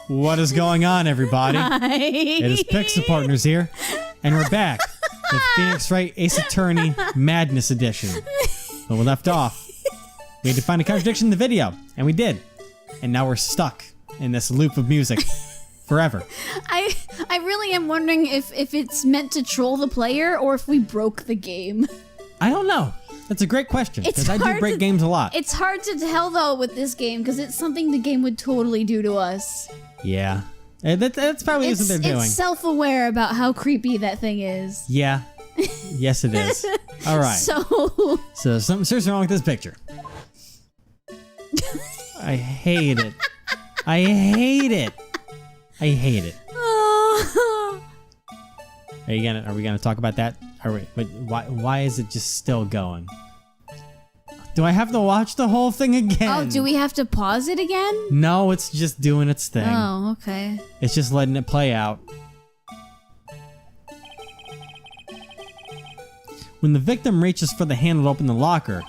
What is going on, everybody? Hi. It is Pixel Partners here, and we're back with Phoenix Wright Ace Attorney Madness Edition. When we left off, we had to find a contradiction in the video, and we did. And now we're stuck in this loop of music forever. I really am wondering if it's meant to troll the player or if we broke the game. I don't know. That's a great question, because I do break games a lot. It's hard to tell, though, with this game, because it's something the game would totally do to us. Yeah. That's probably what they're doing. It's self-aware about how creepy that thing is. Yeah. Yes, it is. All right. So something seriously wrong with this picture. I hate it. I hate it. I hate it. Are we gonna talk about that? But why is it just still going? Do I have to watch the whole thing again? Oh, do we have to pause it again? No, it's just doing its thing. Oh, okay. It's just letting it play out. When the victim reaches for the handle to open the locker,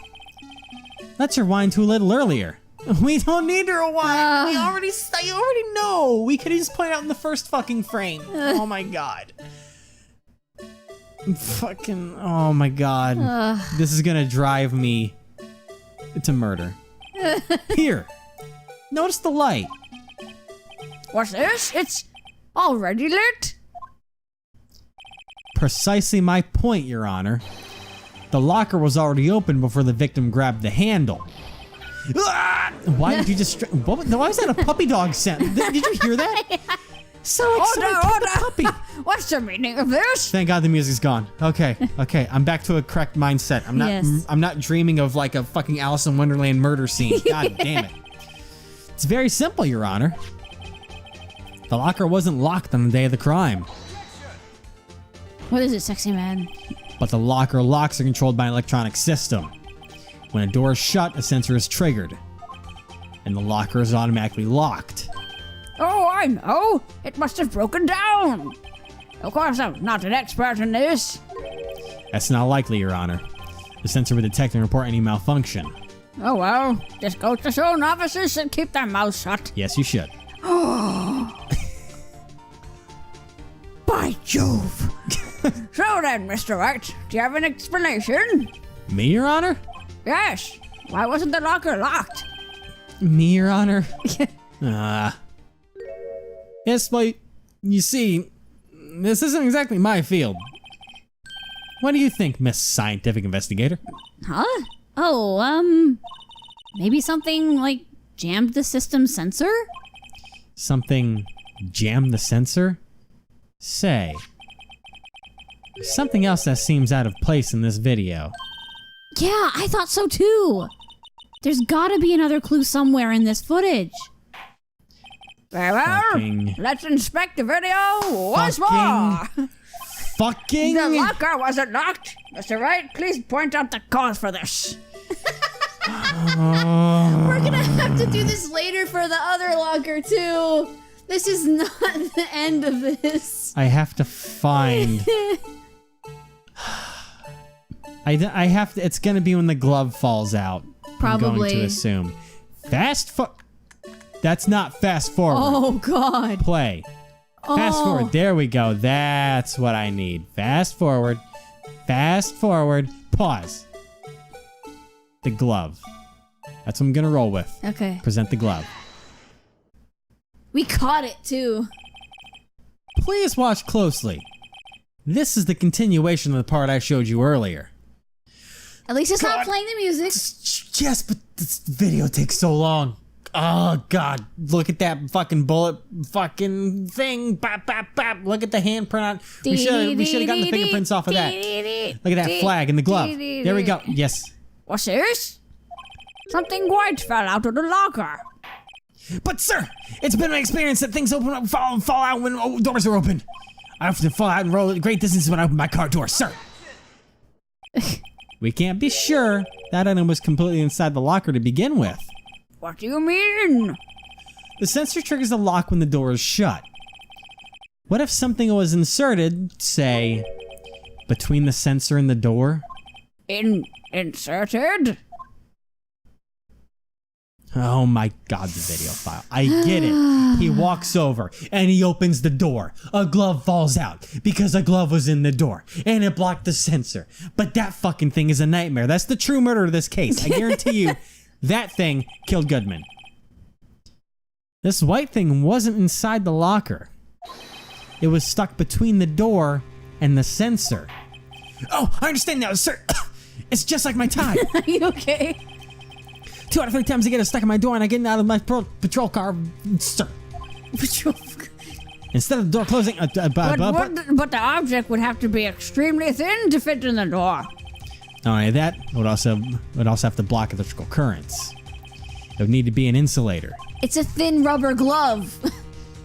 let's rewind to a little earlier. We don't need to rewind. You already know. We could have just played out in the first fucking frame. Oh my god. Fucking, oh my god. This is gonna drive me to murder. Here. Notice the light. What's this? It's already lit? Precisely my point, Your Honor. The locker was already open before the victim grabbed the handle. Why did you just... why was that a puppy dog sound? Did you hear that? So excited, puppy. What's the meaning of this? Thank God the music's gone. Okay, I'm back to a correct mindset. I'm not dreaming of like a fucking Alice in Wonderland murder scene. God damn it. It's very simple, Your Honor. The locker wasn't locked on the day of the crime. What is it, sexy man? But the locker locks are controlled by an electronic system. When a door is shut, a sensor is triggered, and the locker is automatically locked. Oh, I know. It must have broken down. Of course, I'm not an expert in this. That's not likely, Your Honor. The sensor would detect and report any malfunction. Oh well, just goes to show novices should keep their mouths shut. Yes, you should. By Jove. So then, Mr. Wright, do you have an explanation? Me, Your Honor? Yes. Why wasn't the locker locked? Me, Your Honor? Yes, but you see, this isn't exactly my field. What do you think, Miss Scientific Investigator? Huh? Oh, maybe something like jammed the system sensor? Something jammed the sensor? Say, there's something else that seems out of place in this video. Yeah, I thought so too. There's gotta be another clue somewhere in this footage. Very well, let's inspect the video once more. Fucking... The locker wasn't locked. Mr. Wright, please point out the cause for this. We're gonna have to do this later for the other locker too. This is not the end of this. I have to find... I have to... It's gonna be when the glove falls out. Probably. I'm going to assume. That's not fast forward. Oh, God. Play. Fast forward. There we go. That's what I need. Fast forward. Fast forward. Pause. The glove. That's what I'm gonna roll with. Okay. Present the glove. We caught it, too. Please watch closely. This is the continuation of the part I showed you earlier. At least it's not playing the music. Yes, but this video takes so long. Oh, God. Look at that fucking bullet fucking thing. Bap, bap, bap. Look at the handprint on. We should have gotten the fingerprints off of that. Look at that flag in the glove. There we go. Yes. What's this? Something white fell out of the locker. But, sir, it's been my experience that things open up, fall out when doors are open. I often fall out and roll at great distances when I open my car door, sir. We can't be sure that item was completely inside the locker to begin with. What do you mean? The sensor triggers the lock when the door is shut. What if something was inserted, say, between the sensor and the door? Inserted? Oh my God, the video file. I get it. He walks over and he opens the door. A glove falls out because a glove was in the door and it blocked the sensor. But that fucking thing is a nightmare. That's the true murder of this case. I guarantee you that thing killed Goodman. This white thing wasn't inside the locker. It was stuck between the door and the sensor. Oh, I understand now, sir. It's just like my tie. Are you okay? 2 out of 3 times I get it stuck in my door and I get out of my patrol car, sir. Instead of the door closing, but the object would have to be extremely thin to fit in the door. Not only that, it would also have to block electrical currents. It would need to be an insulator. It's a thin rubber glove.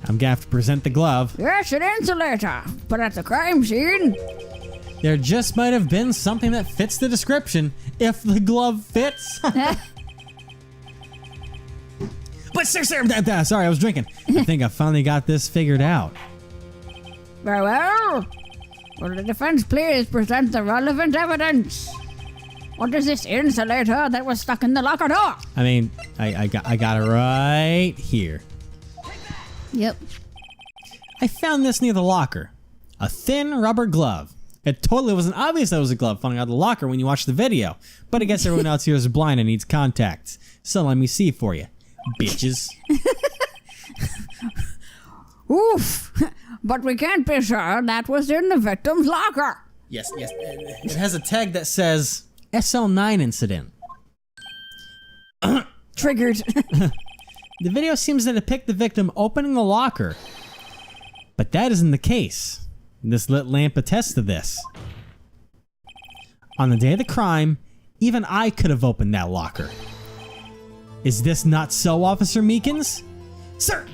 I'm gonna have to present the glove. Yes, an insulator, but at the crime scene. There just might have been something that fits the description if the glove fits. But sir, sorry, I was drinking. I think I finally got this figured out. Very well. Will the defense please present the relevant evidence? What is this insulator that was stuck in the locker door? I mean, I got it right here. Yep. I found this near the locker. A thin rubber glove. It totally wasn't obvious that it was a glove falling out of the locker when you watch the video. But I guess everyone else here is blind and needs contacts. So let me see for you. Bitches. Oof. But we can't be sure that was in the victim's locker. Yes. It has a tag that says SL-9 incident. Triggered. The video seems to depict the victim opening the locker. But that isn't the case. This lit lamp attests to this. On the day of the crime, even I could have opened that locker. Is this not so, Officer Meekins? Sir!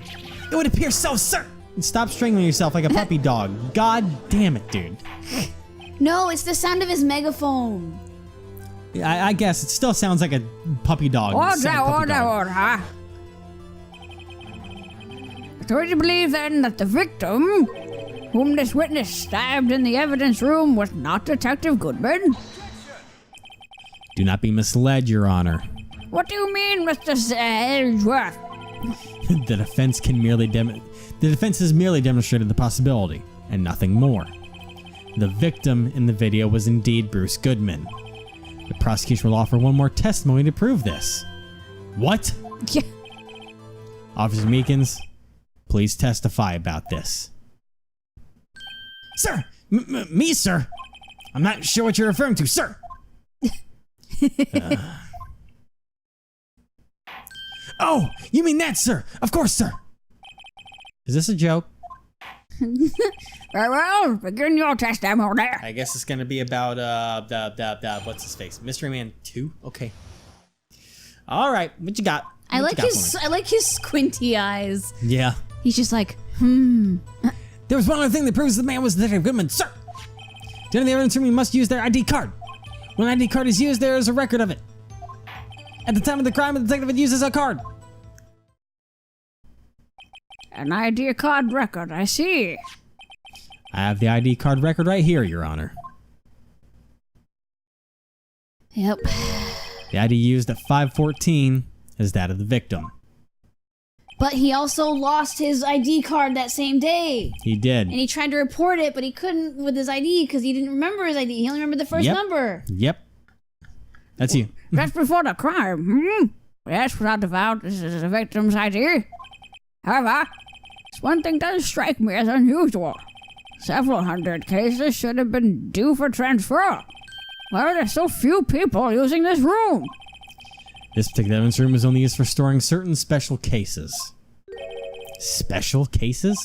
It would appear so, sir! Stop strangling yourself like a puppy dog. God damn it, dude. No, it's the sound of his megaphone. I guess it still sounds like a puppy dog. Order. So you believe then that the victim, whom this witness stabbed in the evidence room, was not Detective Goodman? Do not be misled, Your Honor. What do you mean, Mr. Ellsworth? The defense has merely demonstrated the possibility, and nothing more. The victim in the video was indeed Bruce Goodman. The prosecution will offer one more testimony to prove this. What? Yeah. Officer Meekins, please testify about this. Sir! Me, sir? I'm not sure what you're referring to, sir! Oh, you mean that, sir? Of course, sir. Is this a joke? Very well, begin your testimony. I guess it's gonna be about what's his face? Mystery Man 2? Okay. All right, what you got? I like his squinty eyes. Yeah. He's just like, There was one other thing that proves the man was Detective Goodman, sir. During the evidence room, you must use their ID card. When an ID card is used, there is a record of it. At the time of the crime, the detective had used as a card. An ID card record, I see. I have the ID card record right here, Your Honor. Yep. The ID used at 5:14 is that of the victim. But he also lost his ID card that same day. He did. And he tried to report it, but he couldn't with his ID because he didn't remember his ID. He only remembered the first number. Yep. That's you. That's before the crime. Yes, without a doubt, this is the victim's ID. However, this one thing does strike me as unusual. Several hundred cases should have been due for transfer. Why are there so few people using this room? This particular evidence room is only used for storing certain special cases. Special cases?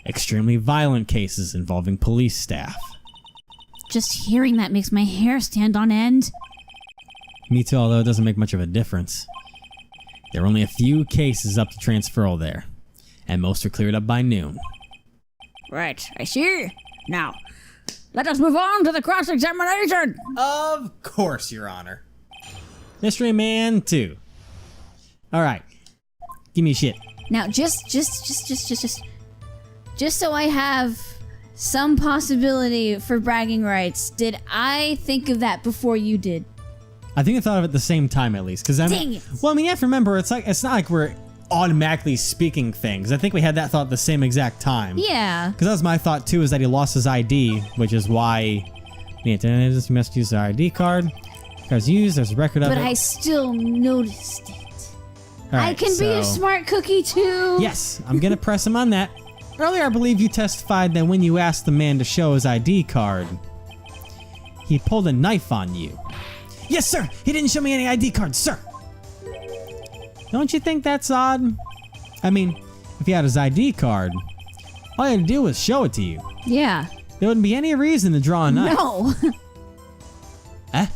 Extremely violent cases involving police staff. Just hearing that makes my hair stand on end. Me too, although it doesn't make much of a difference. There are only a few cases up to transferal there, and most are cleared up by noon. Right, I see. Now, let us move on to the cross-examination. Of course, Your Honor. Mystery Man 2. All right, give me shit. Now, just so I have some possibility for bragging rights, did I think of that before you did? I think I thought of it at the same time at least. Dang it. Well, I mean, you have to remember, it's not like we're automatically speaking things. I think we had that thought at the same exact time. Yeah. Because that was my thought too, is that he lost his ID, which is why he must use the ID card. Cards used, there's a record of it. But I still noticed it. All right, I can be a smart cookie too. Yes, I'm gonna press him on that. Earlier, I believe you testified that when you asked the man to show his ID card, he pulled a knife on you. Yes, sir. He didn't show me any ID cards, sir. Don't you think that's odd? I mean, if he had his ID card, all he had to do was show it to you. Yeah. There wouldn't be any reason to draw a knife. No. Huh?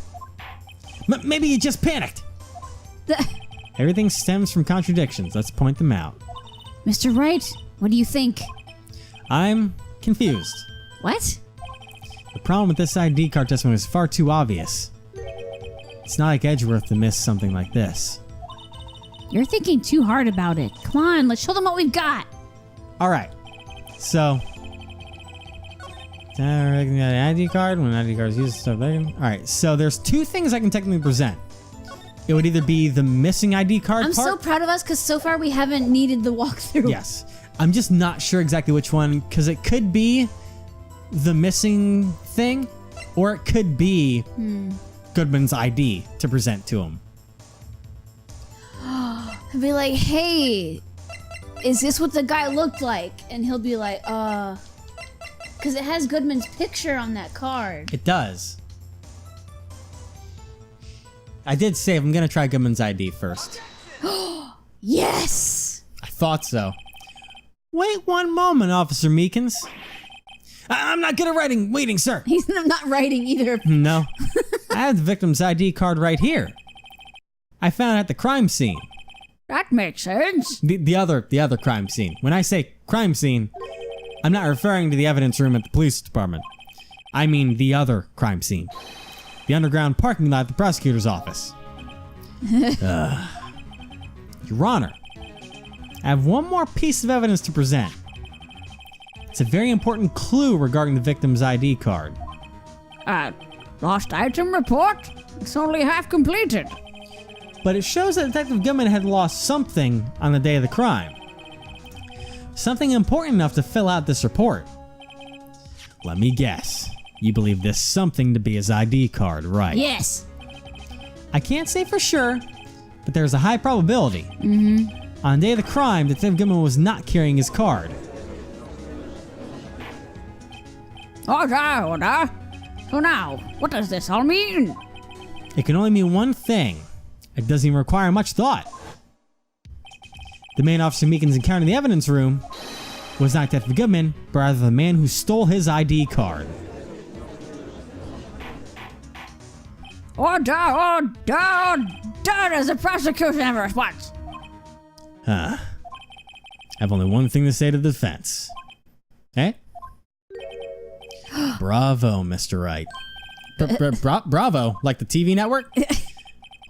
Maybe you just panicked. Everything stems from contradictions. Let's point them out. Mr. Wright, what do you think? I'm confused. What? The problem with this ID card testimony is far too obvious. It's not like Edgeworth to miss something like this. You're thinking too hard about it. Come on, let's show them what we've got. All right. So, ID card when ID card is used. Stuff like that. All right. So there's two things I can technically present. It would either be the missing ID card I'm part. so proud of us because so far we haven't needed the walkthrough. Yes. I'm just not sure exactly which one, because it could be the missing thing, or it could be Goodman's ID to present to him. I'd be like, hey, is this what the guy looked like? And he'll be like, because it has Goodman's picture on that card. It does. I did say I'm going to try Goodman's ID first. Yes! I thought so. Wait one moment, Officer Meekins. I'm not good at waiting, sir. He's not writing either. No. I have the victim's ID card right here. I found it at the crime scene. That makes sense. The other crime scene. When I say crime scene, I'm not referring to the evidence room at the police department. I mean the other crime scene. The underground parking lot at the prosecutor's office. Your Honor, I have one more piece of evidence to present. It's a very important clue regarding the victim's ID card. Lost item report? It's only half completed. But it shows that Detective Goodman had lost something on the day of the crime. Something important enough to fill out this report. Let me guess. You believe this something to be his ID card, right? Yes. I can't say for sure, but there's a high probability. On the day of the crime, Detective Goodman was not carrying his card. Order. So now, what does this all mean? It can only mean one thing. It doesn't even require much thought. The main Officer Meekins encounter in the evidence room was not Detective Goodman, but rather the man who stole his ID card. Order, as the prosecution ever responds. I have only one thing to say to the defense. Eh? Bravo, Mr. Wright. Bravo, like the TV network?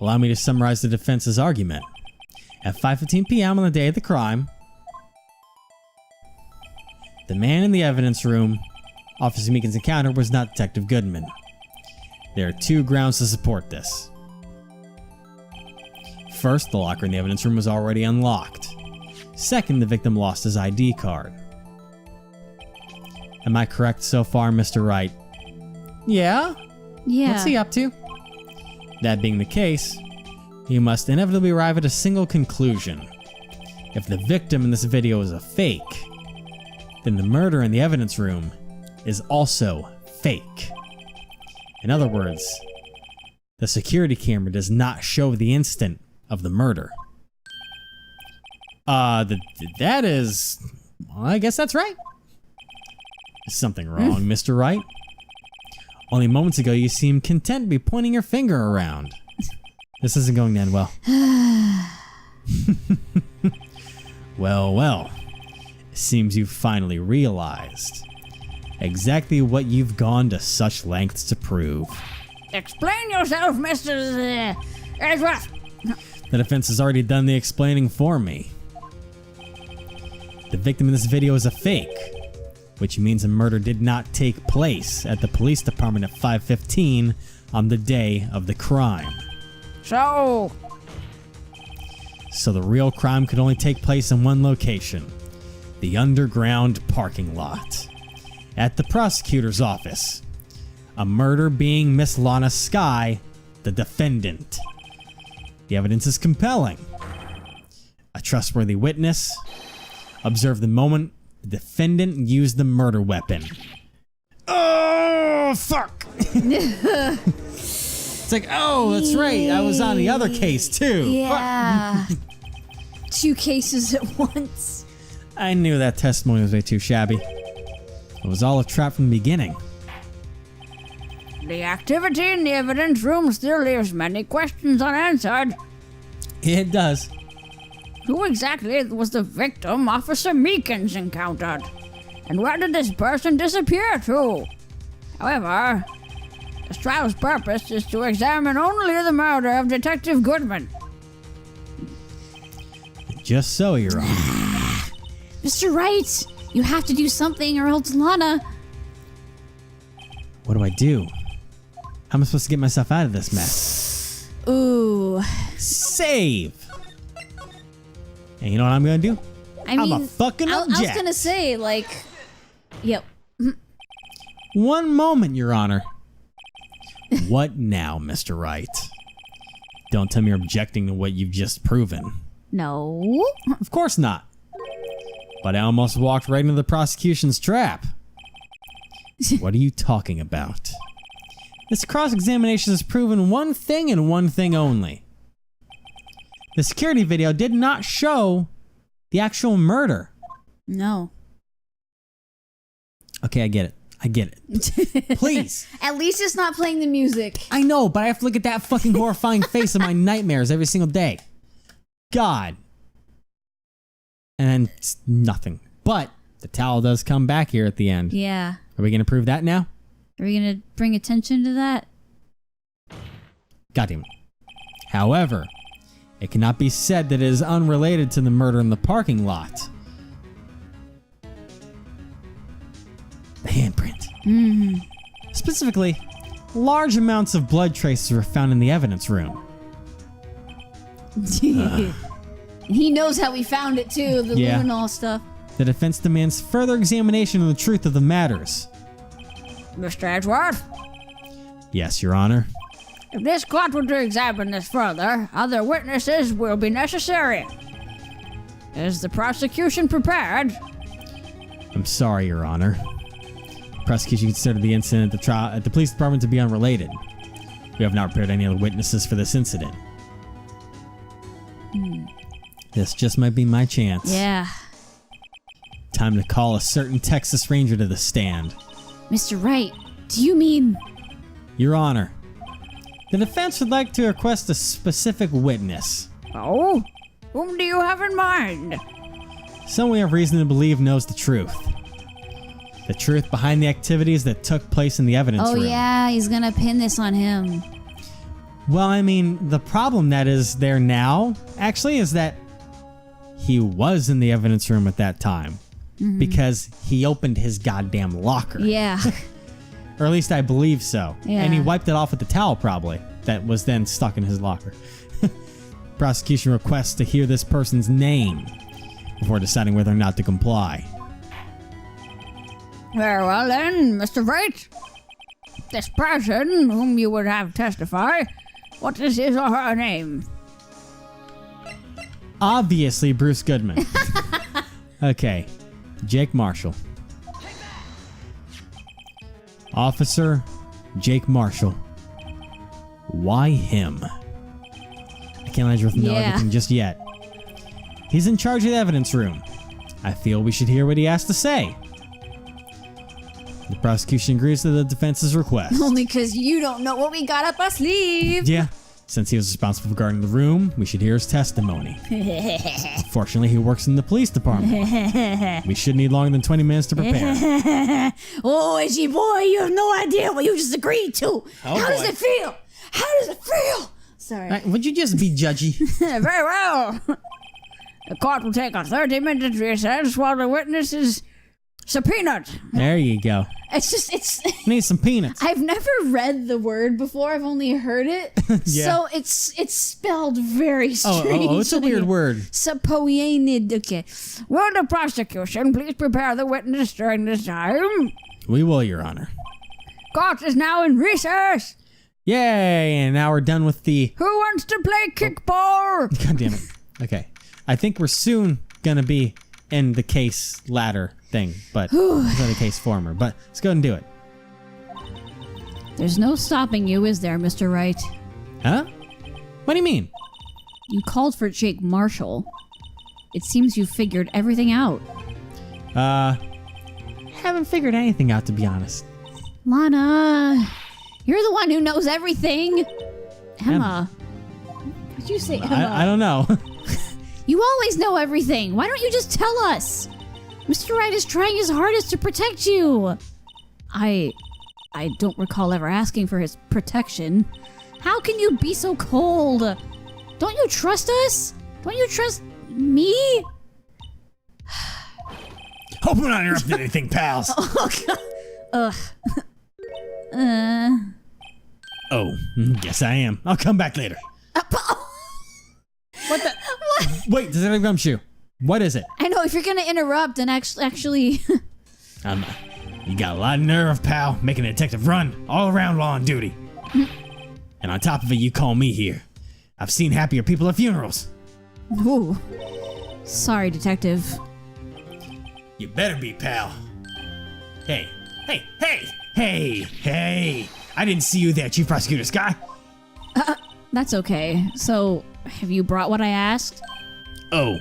Allow me to summarize the defense's argument. At 5:15 p.m. on the day of the crime, the man in the evidence room, Officer Meekins' encounter, was not Detective Goodman. There are two grounds to support this. First, the locker in the evidence room was already unlocked. Second, the victim lost his ID card. Am I correct so far, Mr. Wright? Yeah? Yeah. What's he up to? That being the case, you must inevitably arrive at a single conclusion. If the victim in this video is a fake, then the murder in the evidence room is also fake. In other words, the security camera does not show the instant of the murder. That is... Well, I guess that's right. Is something wrong, Mr. Wright? Only moments ago, you seemed content to be pointing your finger around. This isn't going to end well. Well. It seems you've finally realized exactly what you've gone to such lengths to prove. Explain yourself, Mr. Edgeworth. The defense has already done the explaining for me. The victim in this video is a fake, which means a murder did not take place at the police department at 5:15 on the day of the crime. So the real crime could only take place in one location. The underground parking lot. At the prosecutor's office. A murder being Miss Lana Skye, the defendant. The evidence is compelling. A trustworthy witness observed the moment the defendant used the murder weapon. Oh, fuck! It's like, oh, that's right. I was on the other case, too. yeah. 2 cases at once. I knew that testimony was way too shabby. It was all a trap from the beginning. The activity in the evidence room still leaves many questions unanswered. It does. Who exactly was the victim Officer Meekins encountered? And where did this person disappear to? However, this trial's purpose is to examine only the murder of Detective Goodman. Just so, Your Honor. Mr. Wright, you have to do something or else Lana... What do I do? How am I supposed to get myself out of this mess? Ooh. Save! And you know what I'm gonna do? I mean, I'm a fucking object. I was gonna say, like... Yep. One moment, Your Honor. What now, Mr. Wright? Don't tell me you're objecting to what you've just proven. No. Of course not. But I almost walked right into the prosecution's trap. What are you talking about? This cross-examination has proven one thing and one thing only. The security video did not show the actual murder. No. Okay, I get it. I get it. Please. At least it's not playing the music. I know, but I have to look at that fucking horrifying face in my nightmares every single day. God. And then it's nothing. But the towel does come back here at the end. Yeah. Are we going to prove that now? Are we gonna bring attention to that? Goddamn it. However, it cannot be said that it is unrelated to the murder in the parking lot. The handprint. Specifically, large amounts of blood traces were found in the evidence room. He knows how we found it too, the Yeah. luminol stuff. The defense demands further examination of the truth of the matters. Mr. Edgeworth, Yes, Your Honor. if this court were to examine this further, other witnesses will be necessary. Is the prosecution prepared? I'm sorry, Your Honor. Prosecution considered the incident at the police department to be unrelated. We have not prepared any other witnesses for this incident. This just might be my chance. Yeah. Time to call a certain Texas Ranger to the stand. Mr. Wright, do you mean... Your Honor, the defense would like to request a specific witness. Oh? Whom do you have in mind? Someone we have reason to believe knows the truth. The truth behind the activities that took place in the evidence room. Oh yeah, he's gonna pin this on him. Well, I mean, the problem that is there now, actually, is that he was in the evidence room at that time. Because he opened his goddamn locker. Yeah. Or at least I believe so. Yeah. And he wiped it off with the towel, probably. That was then stuck in his locker. Prosecution requests to hear this person's name before deciding whether or not to comply. Very well then, Mr. Wright. This person whom you would have testify, what is his or her name? Obviously, Bruce Goodman. Okay. Jake Marshall. Officer Jake Marshall. Why him? I can't let you know everything just yet. He's in charge of the evidence room. I feel we should hear what he has to say. The prosecution agrees to the defense's request. Only because you don't know what we got up our sleeve. Yeah. Since he was responsible for guarding the room, we should hear his testimony. Fortunately, he works in the police department. We should need longer than 20 minutes to prepare. Oh, Itchy boy, you have no idea what you just agreed to. How does it feel? How does it feel? Sorry. Would you just be judgy? Very well. The court will take a 30-minute recess while the witnesses Subpoenaed. There you go. It's Need some peanuts. I've never read the word before. I've only heard it. Yeah. So it's spelled very strange. Oh, it's a weird word. Subpoenaed. Okay. Will the prosecution please prepare the witness during this time? We will, Your Honor. Court is now in recess. Yay! And now we're done with the... Who wants to play kickball? God damn it. Okay. I think we're soon gonna be in the case ladder thing, but it's not the case former. But let's go and do it. There's no stopping you, is there, Mr. Wright? Huh? What do you mean? You called for Jake Marshall. It seems you figured everything out. Haven't figured anything out, to be honest. Lana, you're the one who knows everything. Emma. What'd you say, Emma? I don't know. You always know everything. Why don't you just tell us? Mr. Wright is trying his hardest to protect you. I don't recall ever asking for his protection. How can you be so cold? Don't you trust us? Don't you trust me? Hope we're not interrupting anything, pals. Oh, God. Ugh. Oh, guess I am. I'll come back later. What the? What? Wait, does that gumshoe? What is it? I know, if you're gonna interrupt and actually... You got a lot of nerve, pal, making a detective run all around while on duty. And on top of it, you call me here. I've seen happier people at funerals. Ooh. Sorry, detective. You better be, pal. Hey. I didn't see you there, Chief Prosecutor Sky. That's okay. So, have you brought what I asked? Oh.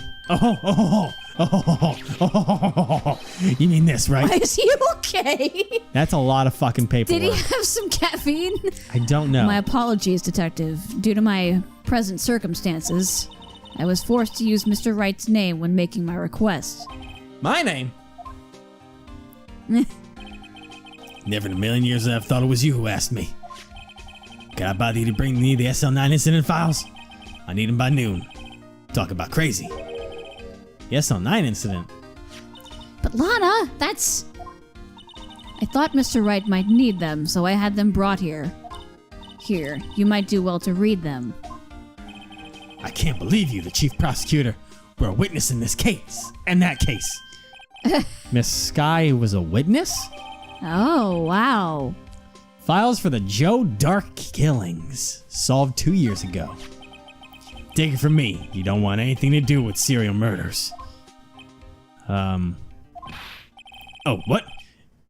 You mean this, right? Is he okay? That's a lot of fucking paperwork. Did he have some caffeine? I don't know. My apologies, detective. Due to my present circumstances, I was forced to use Mr. Wright's name when making my request. My name? Never in a million years I've thought it was you who asked me. Can I bother you to bring me the SL-9 incident files? I need them by noon. Talk about crazy. The SL-9 incident? But Lana, that's... I thought Mr. Wright might need them, so I had them brought here. Here, you might do well to read them. I can't believe you, the chief prosecutor, were a witness in this case, and that case. Miss Sky was a witness? Oh, wow. Files for the Joe Dark killings, solved 2 years ago. Take it from me, you don't want anything to do with serial murders. Oh, what?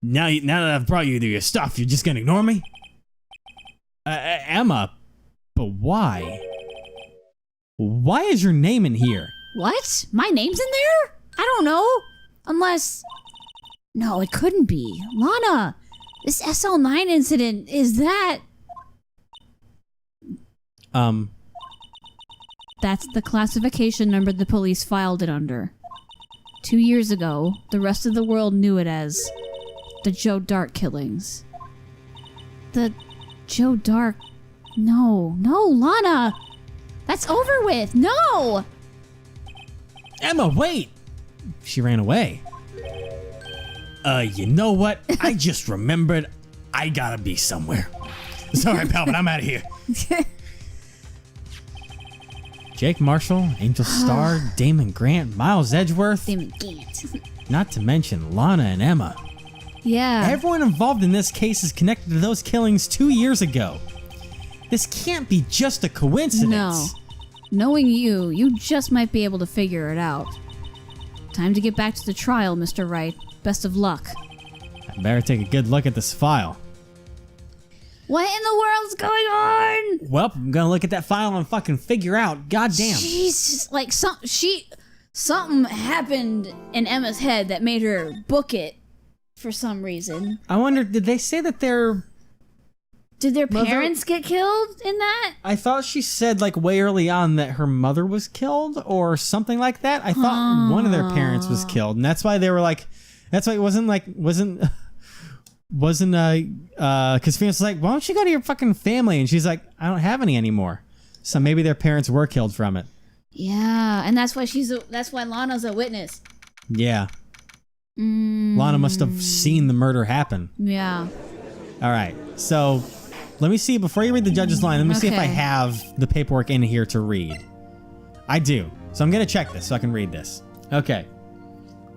Now that I've brought you to your stuff, you're just gonna ignore me? Emma, but why? Why is your name in here? What? My name's in there? I don't know. Unless... No, it couldn't be. Lana, this SL-9 incident, is that... That's the classification number the police filed it under. 2 years ago, the rest of the world knew it as the Joe Dark killings. The Joe Dark... No, Lana! That's over with! No! Emma, wait! She ran away. You know what? I just remembered I gotta be somewhere. Sorry, pal, but I'm out of here. Jake Marshall, Angel Starr, Damon Grant, Miles Edgeworth. Damon Grant. Not to mention Lana and Emma. Yeah. Everyone involved in this case is connected to those killings 2 years ago. This can't be just a coincidence. No. Knowing you just might be able to figure it out. Time to get back to the trial, Mr. Wright. Best of luck. I better take a good look at this file. What in the world's going on? Well, I'm gonna look at that file and fucking figure out. Goddamn. She's like something happened in Emma's head that made her book it for some reason. I wonder, did they say that Did their parents get killed in that? I thought she said like way early on that her mother was killed or something like that. I thought one of their parents was killed, and that's why they were like, that's why it wasn't because Phoenix was like, why don't you go to your fucking family? And she's like, I don't have any anymore. So maybe their parents were killed from it. Yeah, and that's why that's why Lana's a witness. Yeah. Lana must have seen the murder happen. Yeah. All right, so let me see, before you read the judge's line, let me see if I have the paperwork in here to read. I do, so I'm gonna check this so I can read this. Okay.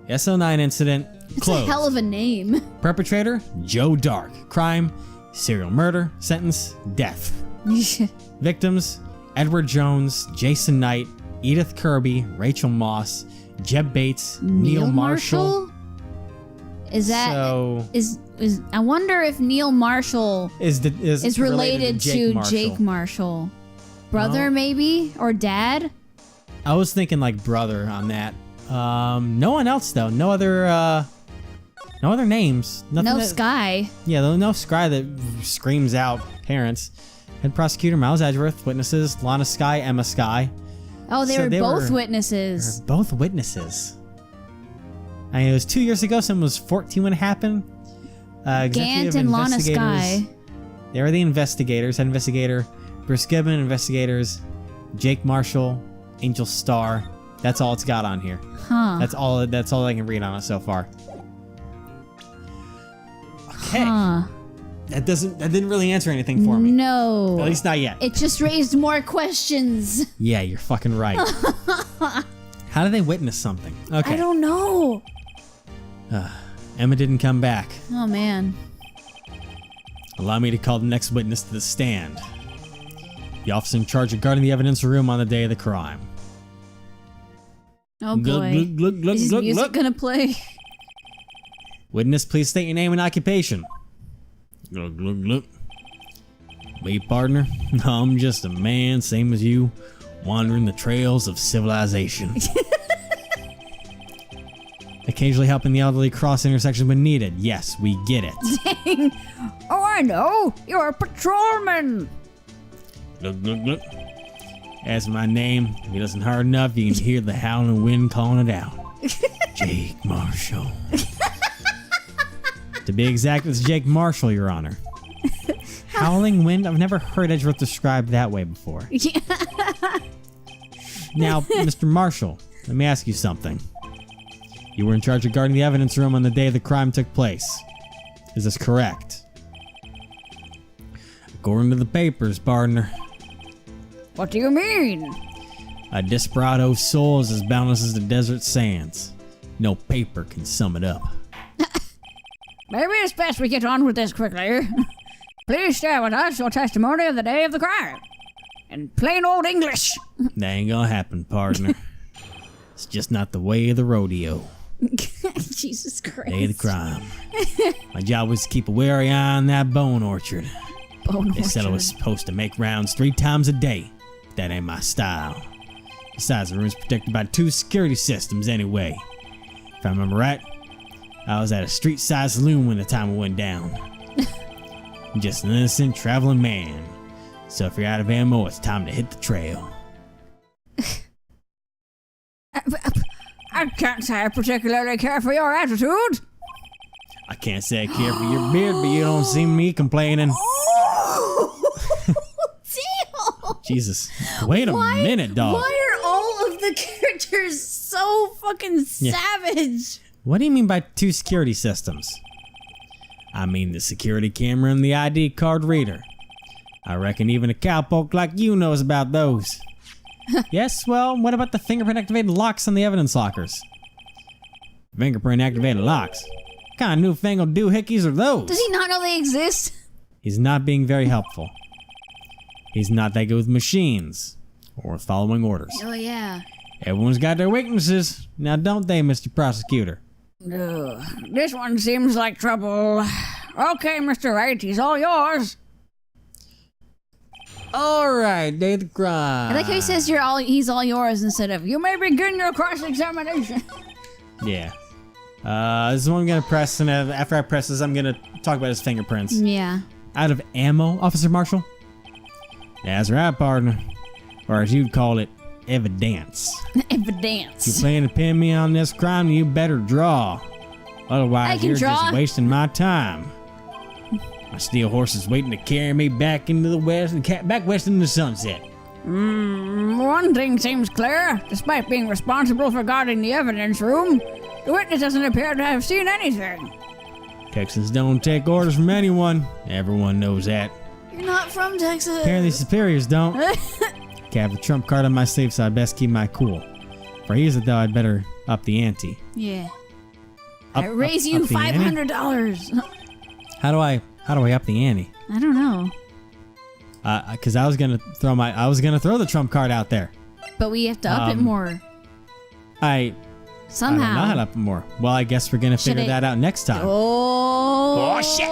SL-9 incident, It's closed. a hell of a name. Perpetrator, Joe Dark. Crime, serial murder. Sentence, death. Victims, Edward Jones, Jason Knight, Edith Kirby, Rachel Moss, Jeb Bates, Neil Marshall. Is that So is I wonder if Neil Marshall is related to Jake Marshall. Brother, maybe? Or dad? I was thinking like brother on that. No one else though. No other names. Nothing No that, Sky. Yeah, no Sky that screams out parents. Head prosecutor Miles Edgeworth. Witnesses Lana Sky, Emma Sky. Oh, they So were they both were- witnesses. They're both witnesses. I mean, it was 2 years ago. Someone was 14 when it happened. Gant and Lana Sky. They were the investigators. Head investigator Bruce Gibbon. Investigators Jake Marshall, Angel Starr. That's all it's got on here. Huh. That's all I can read on it so far. Okay. Huh. That didn't really answer anything for me. No. At least not yet. It just raised more questions. Yeah, you're fucking right. How did they witness something? Okay. I don't know. Emma didn't come back. Oh, man. Allow me to call the next witness to the stand. The officer in charge of guarding the evidence room on the day of the crime. Oh, boy. Is his music gonna play? Witness, please state your name and occupation. Me, partner? I'm just a man, same as you, wandering the trails of civilization. Occasionally helping the elderly cross intersections when needed. Yes, we get it. Dang. Oh, I know. You're a patrolman. Look. That's my name. If it isn't hard enough, you can hear the howling wind calling it out. Jake Marshall. To be exact, it's Jake Marshall, Your Honor. Howling wind? I've never heard Edgeworth described that way before. Now, Mr. Marshall, let me ask you something. You were in charge of guarding the evidence room on the day the crime took place. Is this correct? According to the papers, partner. What do you mean? A desperado soul is as boundless as the desert sands. No paper can sum it up. Maybe it's best we get on with this quickly. Please share with us your testimony of the day of the crime. In plain old English. That ain't gonna happen, partner. It's just not the way of the rodeo. Jesus Christ. Day of the crime. My job was to keep a wary eye on that bone orchard. They said I was supposed to make rounds 3 times a day. That ain't my style. Besides, the room's protected by 2 security systems anyway. If I remember right, I was at a street-side saloon when the timer went down. I'm just an innocent traveling man. So if you're out of ammo, it's time to hit the trail. I can't say I particularly care for your attitude. I can't say I care for your beard, but you don't see me complaining. Damn. Jesus. Wait a minute, dog. Why are all of the characters so fucking savage? What do you mean by 2 security systems? I mean the security camera and the ID card reader. I reckon even a cowpoke like you knows about those. Yes, well, what about the fingerprint-activated locks on the evidence lockers? Fingerprint-activated locks? What kind of newfangled doohickeys are those? Does he not know they exist? He's not being very helpful. He's not that good with machines or with following orders. Oh, yeah. Everyone's got their weaknesses, now don't they, Mr. Prosecutor? This one seems like trouble. Okay, Mr. Wright, he's all yours. Alright, day of the crime. I like how he says he's all yours instead of, you may begin your cross-examination. Yeah. This is one I'm gonna press, and after I press this, I'm gonna talk about his fingerprints. Yeah. Out of ammo, Officer Marshall? That's right, partner. Or as you'd call it, evidence. Evidence. You plan to pin me on this crime, you better draw. Otherwise, you're just wasting my time. My steel horse is waiting to carry me back into the west, back west into the sunset. One thing seems clear. Despite being responsible for guarding the evidence room, The witness doesn't appear to have seen anything. Texans don't take orders from anyone. Everyone knows that. You're not from Texas. Apparently superiors don't. Okay, I have the trump card on my sleeve, so I best keep my cool. If I use it, though, I'd better up the ante. Yeah. I raise you $500. How do I up the ante? I don't know. Because I was gonna throw the trump card out there. But we have to up it more. Somehow. I don't know how to up it more. Well, I guess we're gonna figure that out next time. Oh shit!